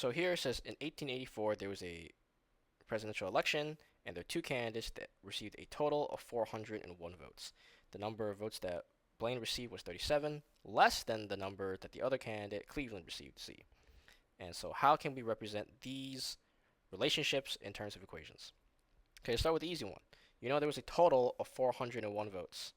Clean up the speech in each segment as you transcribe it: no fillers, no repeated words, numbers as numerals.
So here it says in 1884 there was a presidential election and there are two candidates that received a total of 401 votes. The number of votes that Blaine received was 37, less than the number that the other candidate, Cleveland, received, C. And so how can we represent these relationships in terms of equations? Okay, let's start with the easy one. You know there was a total of 401 votes.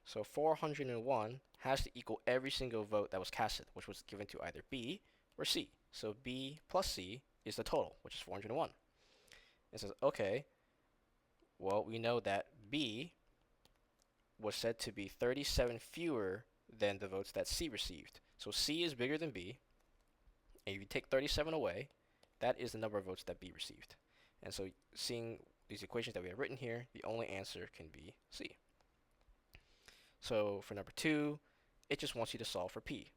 So 401 has to equal every single vote that was casted, which was given to either B or C. So B plus C is the total, which is 401. It says, okay, well, we know that B was said to be 37 fewer than the votes that C received. So C is bigger than B, and if you take 37 away, that is the number of votes that B received. And so seeing these equations that we have written here, the only answer can be C. So for number 2, it just wants you to solve for P.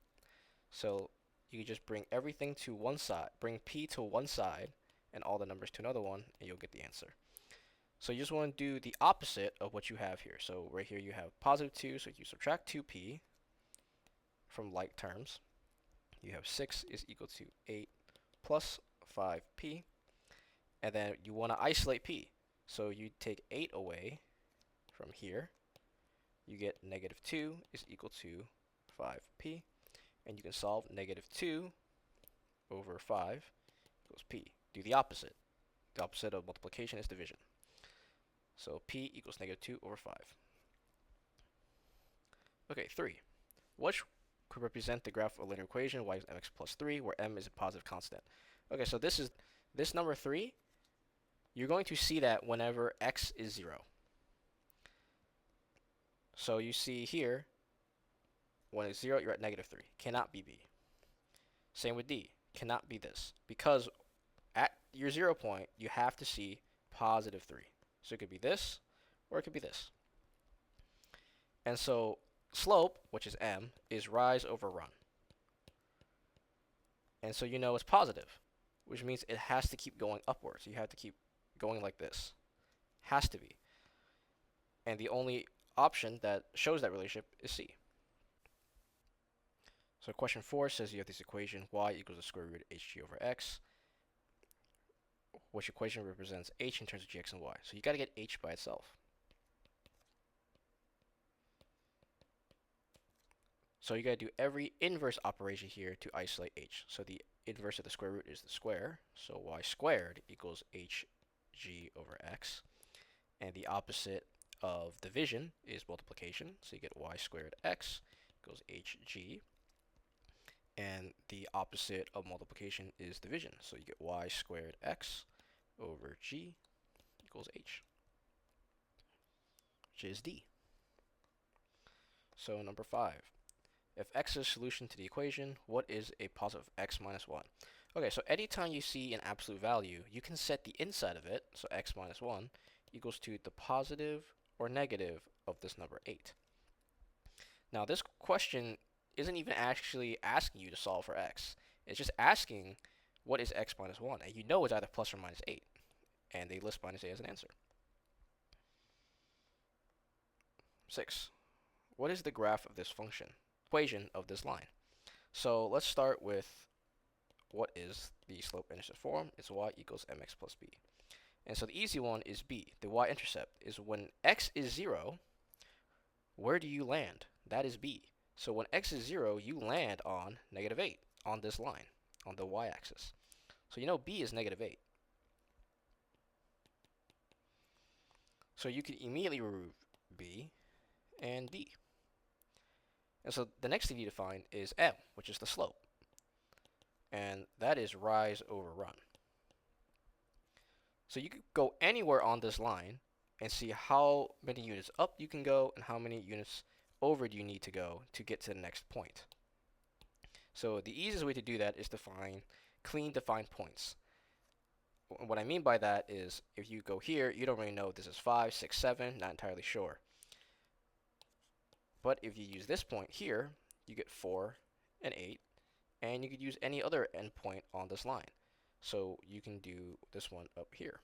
So you just bring everything to one side, bring P to one side, and all the numbers to another one, and you'll get the answer. So you just want to do the opposite of what you have here. So right here you have positive 2, so you subtract 2p from like terms. You have 6 is equal to 8 plus 5p. And then you want to isolate p. So you take 8 away from here. You get negative 2 is equal to 5p. And you can solve negative 2 over 5 equals p. Do the opposite. The opposite of multiplication is division. So p equals negative 2 over 5. Okay, 3. Which could represent the graph of a linear equation y is mx plus 3, where m is a positive constant. Okay, so this number 3, you're going to see that whenever x is 0. So you see here, when it's 0, you're at negative 3. Cannot be b. Same with d. Cannot be this. Because at your 0 point, you have to see positive 3. So it could be this, or it could be this. And so slope, which is m, is rise over run. And so you know it's positive, which means it has to keep going upwards. You have to keep going like this. Has to be. And the only option that shows that relationship is C. So question 4 says you have this equation y equals the square root of hg over x, which equation represents h in terms of gx and y. So you got to get h by itself. So you got to do every inverse operation here to isolate h. So the inverse of the square root is the square. So y squared equals hg over x. And the opposite of division is multiplication. So you get y squared x equals hg. And the opposite of multiplication is division. So you get y squared x over g equals h, which is D. So number 5. If x is a solution to the equation, what is a positive x minus 1? Okay, so anytime you see an absolute value, you can set the inside of it, so x minus 1, equals to the positive or negative of this number 8. Now this question isn't even actually asking you to solve for x. It's just asking what is x minus 1, and you know it's either plus or minus 8, and they list minus 8 as an answer. 6. What is the graph of this function? Equation of this line. So let's start with what is the slope-intercept form. It's y equals mx plus b. And so the easy one is b. The y-intercept is when x is 0, where do you land? That is b. So when x is 0, you land on negative 8 on this line, on the y-axis. So you know b is negative 8. So you can immediately remove b and d. And so the next thing you need to find is m, which is the slope. And that is rise over run. So you could go anywhere on this line and see how many units up you can go and how many units over do you need to go to get to the next point. So the easiest way to do that is to find clean defined points. What I mean by that is if you go here, you don't really know if this is 5, 6, 7, not entirely sure. But if you use this point here, you get 4 and 8, and you could use any other endpoint on this line. So you can do this one up here.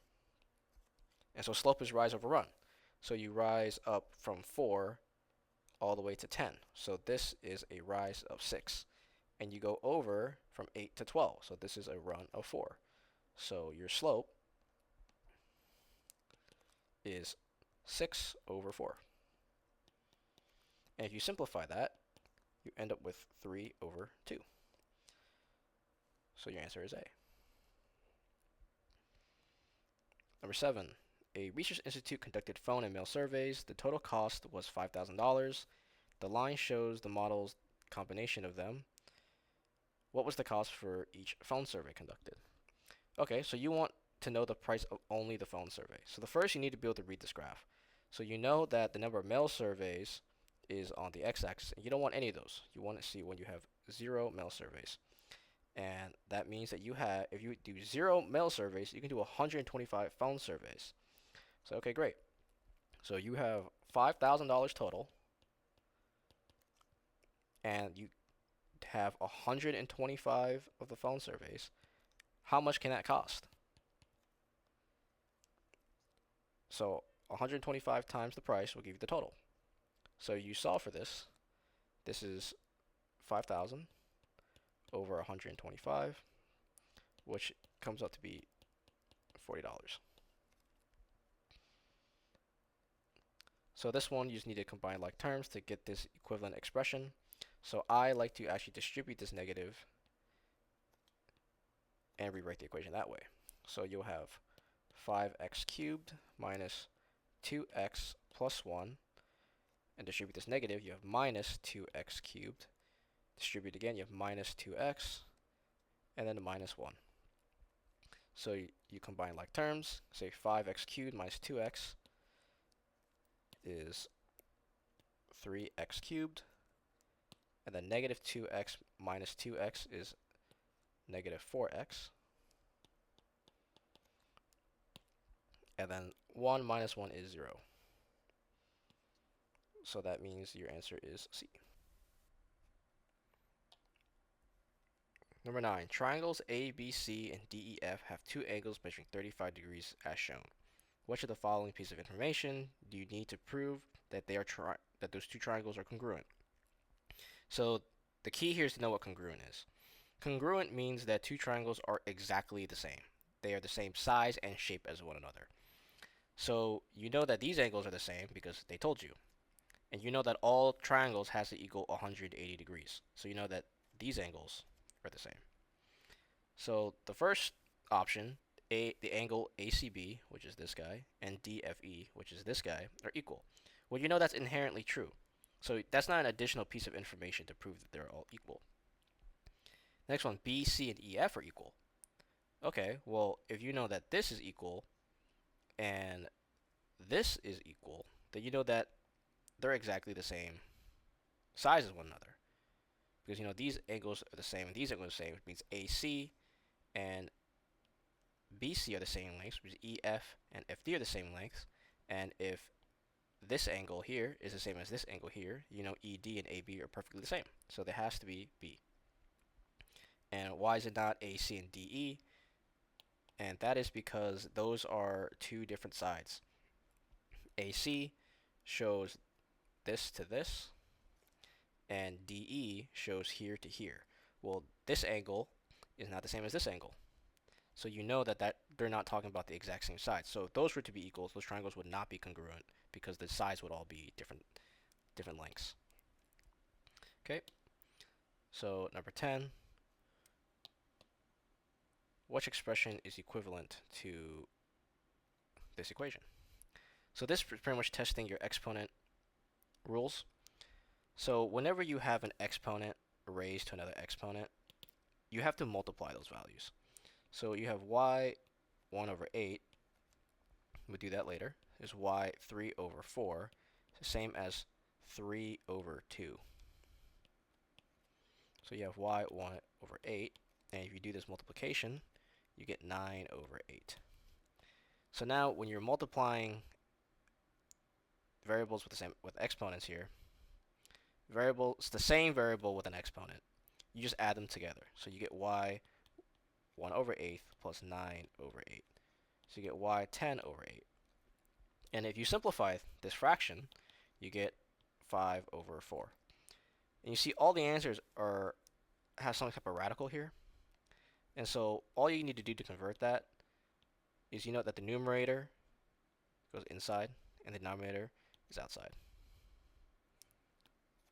And so slope is rise over run. So you rise up from 4 all the way to 10. So this is a rise of 6. And you go over from 8 to 12. So this is a run of 4. So your slope is 6 over 4. And if you simplify that, you end up with 3 over 2. So your answer is A. Number 7. A research institute conducted phone and mail surveys. The total cost was $5,000. The line shows the model's combination of them. What was the cost for each phone survey conducted? Okay, so you want to know the price of only the phone survey. So the first you need to be able to read this graph. So you know that the number of mail surveys is on the x-axis, and you don't want any of those. You want to see when you have 0 mail surveys. And that means that you have, if you do 0 mail surveys, you can do 125 phone surveys. So okay, great. So you have $5,000 total, and you have 125 of the phone surveys. How much can that cost? So 125 times the price will give you the total. So you solve for this. This is 5,000 over 125, which comes out to be $40. So this one, you just need to combine like terms to get this equivalent expression. So I like to actually distribute this negative and rewrite the equation that way. So you'll have 5x cubed minus 2x plus 1, and distribute this negative, you have minus 2x cubed. Distribute again, you have minus 2x, and then a minus 1. So you combine like terms, say 5x cubed minus 2x is 3x cubed, and then negative 2x minus 2x is negative 4x, and then 1 minus 1 is 0. So that means your answer is C. Number 9. Triangles A, B, C, and D, E, F have two angles measuring 35 degrees as shown. Which of the following piece of information do you need to prove that they are that those two triangles are congruent? So the key here is to know what congruent is. Congruent means that two triangles are exactly the same. They are the same size and shape as one another. So you know that these angles are the same because they told you. And you know that all triangles has to equal 180 degrees. So you know that these angles are the same. So the first option, the angle ACB, which is this guy, and DFE, which is this guy, are equal. Well, you know that's inherently true. So that's not an additional piece of information to prove that they're all equal. Next one, B, C, and EF are equal. Okay, well, if you know that this is equal and this is equal, then you know that they're exactly the same size as one another. Because you know these angles are the same and these angles are the same, which means AC and BC are the same lengths, which is EF and FD are the same lengths. And if this angle here is the same as this angle here, you know ED and AB are perfectly the same. So there has to be B. And why is it not AC and DE? And that is because those are two different sides. AC shows this to this, and DE shows here to here. Well, this angle is not the same as this angle. So you know that they're not talking about the exact same sides. So if those were to be equals, those triangles would not be congruent because the sides would all be different lengths. Okay. So number 10, which expression is equivalent to this equation? So this is pretty much testing your exponent rules. So whenever you have an exponent raised to another exponent, you have to multiply those values. So you have y 1 over 8, we'll do that later, is y 3 over 4, the same as 3 over 2. So you have y 1 over 8, and if you do this multiplication, you get 9 over 8. So now when you're multiplying variables with exponents here, it's the same variable with an exponent. You just add them together. So you get y 1 over 8 plus 9 over 8. So you get y 10 over 8. And if you simplify this fraction, you get 5 over 4. And you see all the answers have some type of radical here. And so all you need to do to convert that is you know that the numerator goes inside and the denominator is outside.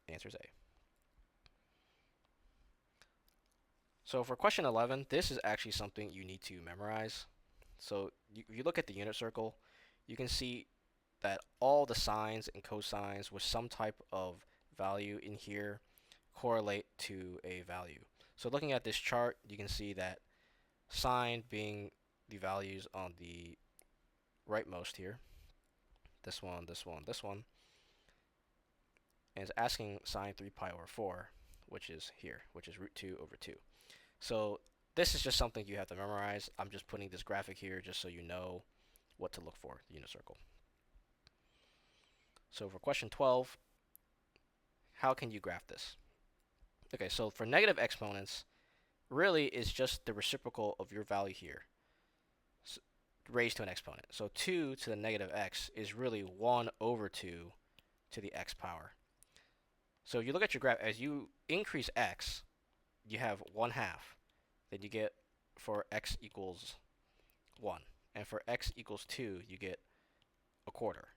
The answer is A. So for question 11, this is actually something you need to memorize. So if you look at the unit circle, you can see that all the sines and cosines with some type of value in here correlate to a value. So looking at this chart, you can see that sine being the values on the rightmost here, this one, this one, this one, and it's asking sine 3 pi over 4, which is here, which is root 2 over 2. So this is just something you have to memorize. I'm just putting this graphic here just so you know what to look for, the unit circle. So for question 12, how can you graph this? Okay, so for negative exponents, really is just the reciprocal of your value here, raised to an exponent. So 2 to the negative x is really 1 over 2 to the x power. So if you look at your graph, as you increase x, you have 1/2. Then you get for x equals 1. And for x equals 2, you get 1/4.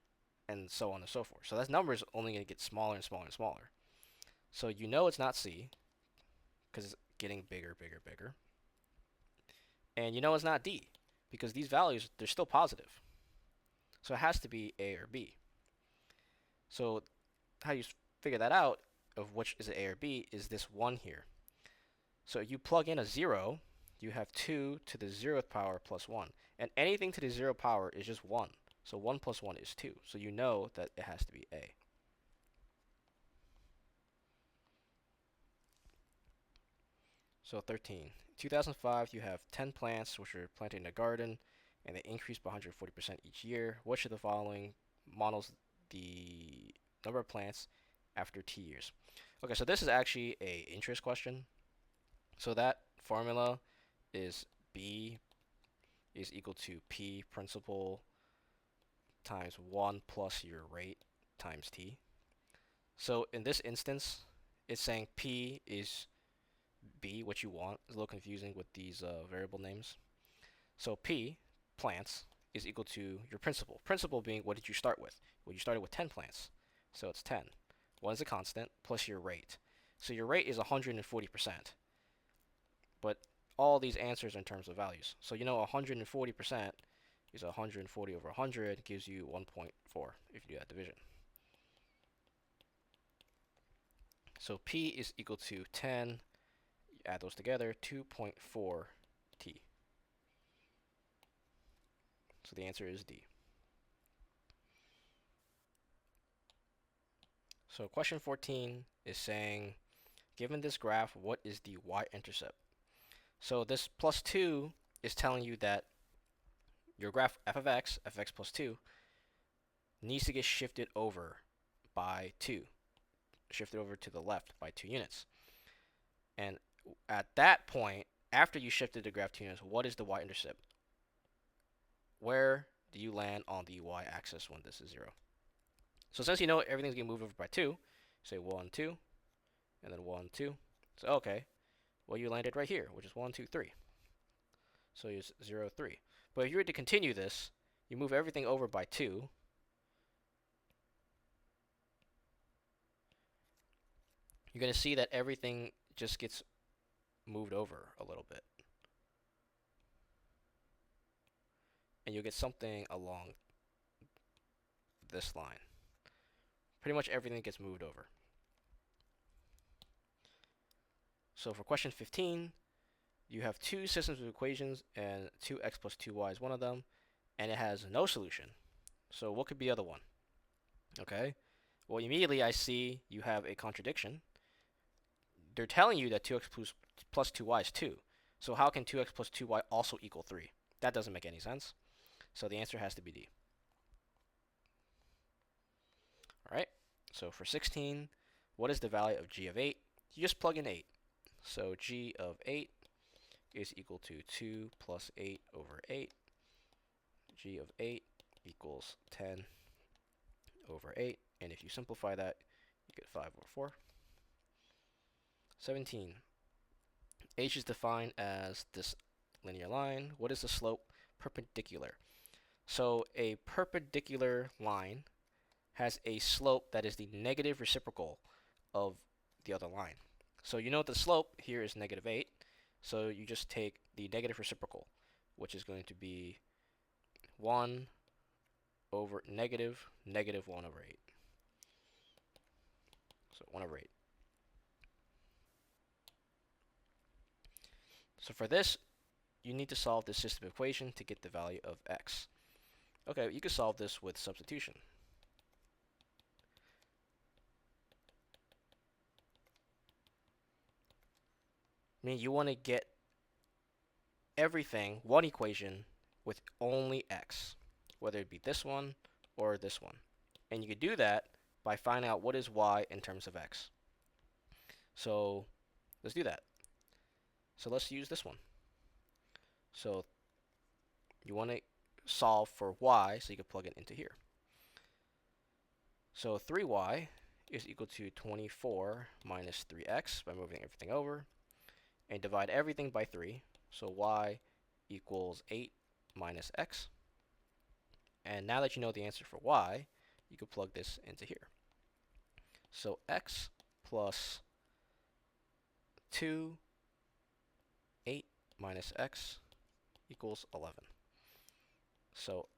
And so on and so forth. So that number is only going to get smaller and smaller and smaller. So you know it's not C, because it's getting bigger, bigger, bigger. And you know it's not D, because these values, they're still positive. So it has to be A or B. So how you figure that out, of which is it A or B, is this 1 here. So you plug in a 0, you have 2 to the 0th power plus 1. And anything to the 0 power is just 1. So 1 plus 1 is 2. So you know that it has to be A. So 13. 2005, you have 10 plants which are planted in a garden, and they increase by 140% each year. Which of the following models the number of plants after t years? Okay, so this is actually a interest question. So that formula is B is equal to P principal times 1 plus your rate times T. So in this instance, it's saying P is B, what you want. It's a little confusing with these variable names. So P, plants, is equal to your principal. Principal being, what did you start with? Well, you started with 10 plants. So it's 10. 1 is a constant, plus your rate. So your rate is 140%. But all these answers are in terms of values. So you know 140% is 140 over 100 gives you 1.4 if you do that division. So P is equal to 10, you add those together, 2.4 T. So the answer is D. So question 14 is saying, given this graph, what is the y-intercept? So this plus 2 is telling you that your graph f of x plus 2, needs to get shifted over by 2. Shifted over to the left by 2 units. And at that point, after you shifted the graph 2 units, what is the y-intercept? Where do you land on the y-axis when this is 0? So since you know everything's getting moved over by 2, say 1, 2, and then 1, 2. So okay, well you landed right here, which is 1, 2, 3. So it's 0, 3. But if you were to continue this, you move everything over by 2. You're going to see that everything just gets moved over a little bit. And you'll get something along this line. Pretty much everything gets moved over. So for question 15, you have two systems of equations, and 2x plus 2y is one of them, and it has no solution. So what could be the other one? Okay, well immediately I see you have a contradiction. They're telling you that 2x plus 2y is 2. So how can 2x plus 2y also equal 3? That doesn't make any sense. So the answer has to be D. Alright, so for 16, what is the value of g of 8? You just plug in 8. So g of 8 is equal to 2 plus 8 over 8. G of 8 equals 10 over 8. And if you simplify that, you get 5 over 4. 17. H is defined as this linear line. What is the slope? Perpendicular. So a perpendicular line has a slope that is the negative reciprocal of the other line. So you know the slope here is -8. So you just take the negative reciprocal, which is going to be 1 over negative 1 over 8. So 1 over 8. So for this, you need to solve this system equation to get the value of x. Okay, you can solve this with substitution. I mean, you want to get everything, one equation, with only x, whether it be this one or this one. And you could do that by finding out what is y in terms of x. So let's do that. So let's use this one. So you want to solve for y, so you can plug it into here. So 3y is equal to 24 minus 3x by moving everything over, and divide everything by 3. So y equals 8 minus x. And now that you know the answer for y, you can plug this into here. So x plus 2, 8 minus x equals 11. So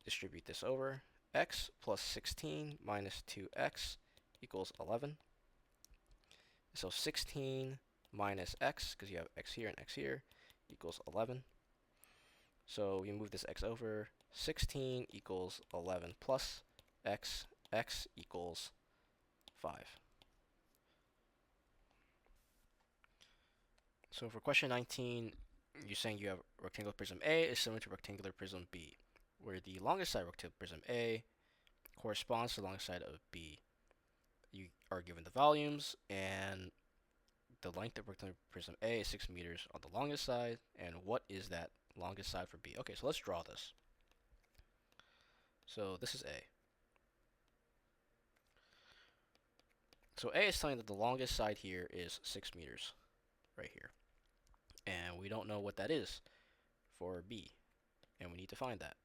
distribute this over. X plus 16 minus 2x equals 11. So 16 minus x, because you have x here and x here, equals 11. So we move this x over. 16 equals 11 plus x. X equals 5. So for question 19, you're saying you have rectangular prism A is similar to rectangular prism B, where the longest side of rectangular prism A corresponds to the longest side of B. You are given the volumes, and the length of rectangular prism A is 6 meters on the longest side, and what is that longest side for B? Okay, so let's draw this. So this is A. So A is telling that the longest side here is 6 meters, right here. And we don't know what that is for B, and we need to find that.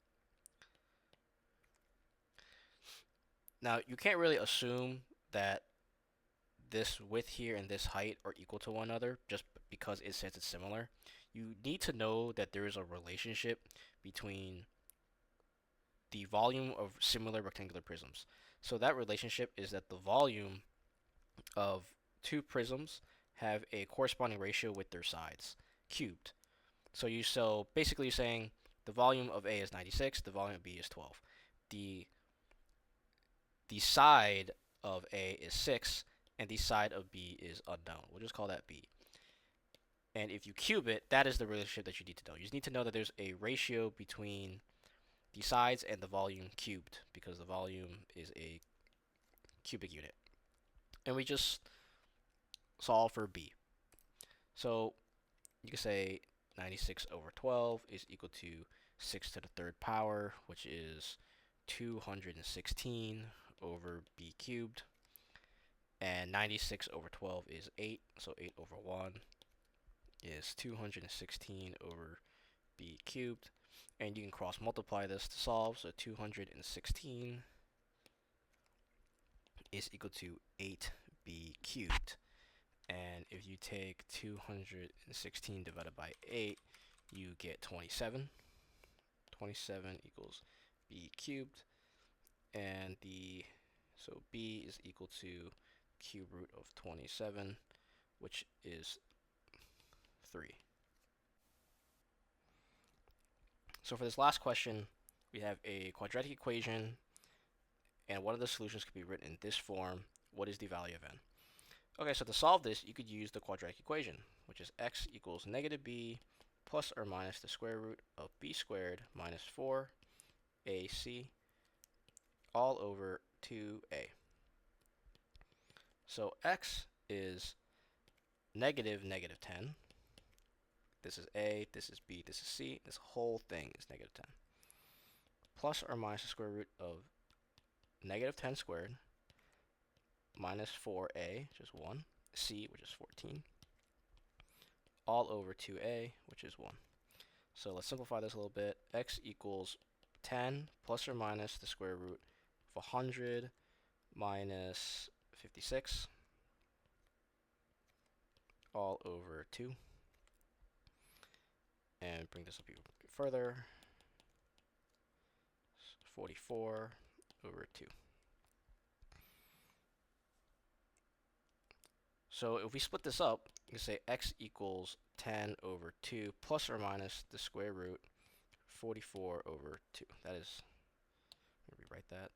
Now, you can't really assume that this width here and this height are equal to one another just because it says it's similar. You need to know that there is a relationship between the volume of similar rectangular prisms. So that relationship is that the volume of two prisms have a corresponding ratio with their sides cubed. So basically you're saying the volume of A is 96, the volume of B is 12. The side of A is 6, and the side of B is unknown. We'll just call that B. And if you cube it, that is the relationship that you need to know. You just need to know that there's a ratio between the sides and the volume cubed, because the volume is a cubic unit. And we just solve for B. So you can say 96 over 12 is equal to 6 to the third power, which is 216 over B cubed. And 96 over 12 is 8, so 8 over 1 is 216 over B cubed. And you can cross multiply this to solve, so 216 is equal to 8B cubed. And if you take 216 divided by 8, you get 27. 27 equals B cubed. And so B is equal to cube root of 27, which is 3. So for this last question, we have a quadratic equation, and one of the solutions could be written in this form. What is the value of n? Okay, so to solve this, you could use the quadratic equation, which is x equals -b plus or minus the square root of b squared minus 4ac all over 2a. So x is -10. This is a, this is b, this is c. This whole thing is -10. Plus or minus the square root of -10 squared minus 4a, which is 1, c, which is 14, all over 2a, which is 1. So let's simplify this a little bit. X equals 10 plus or minus the square root of 100 minus 56 all over 2. And bring this up even further. 44 over 2. So if we split this up, you can say x equals 10 over 2 plus or minus the square root 44 over 2. That is, let me rewrite that.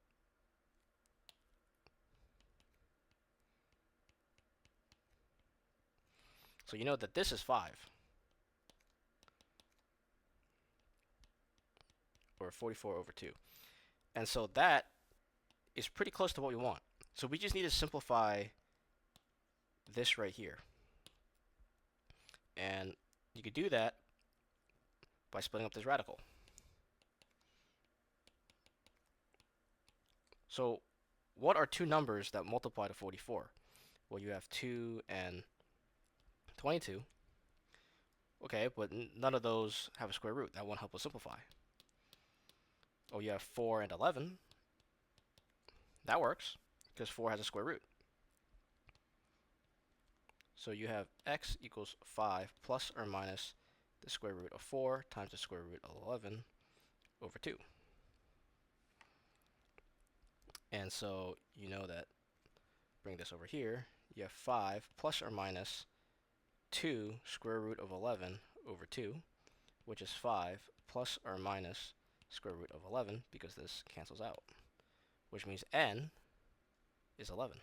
So you know that this is 5. Or 44 over 2. And so that is pretty close to what we want. So we just need to simplify this right here. And you could do that by splitting up this radical. So what are two numbers that multiply to 44? Well, you have 2 and 22. Okay, but none of those have a square root. That won't help us simplify. Oh, you have 4 and 11. That works, because 4 has a square root. So you have x equals 5 plus or minus the square root of 4 times the square root of 11 over 2. And so you know that, bring this over here, you have 5 plus or minus 2 square root of 11 over 2, which is 5 plus or minus square root of 11, because this cancels out, which means n is 11.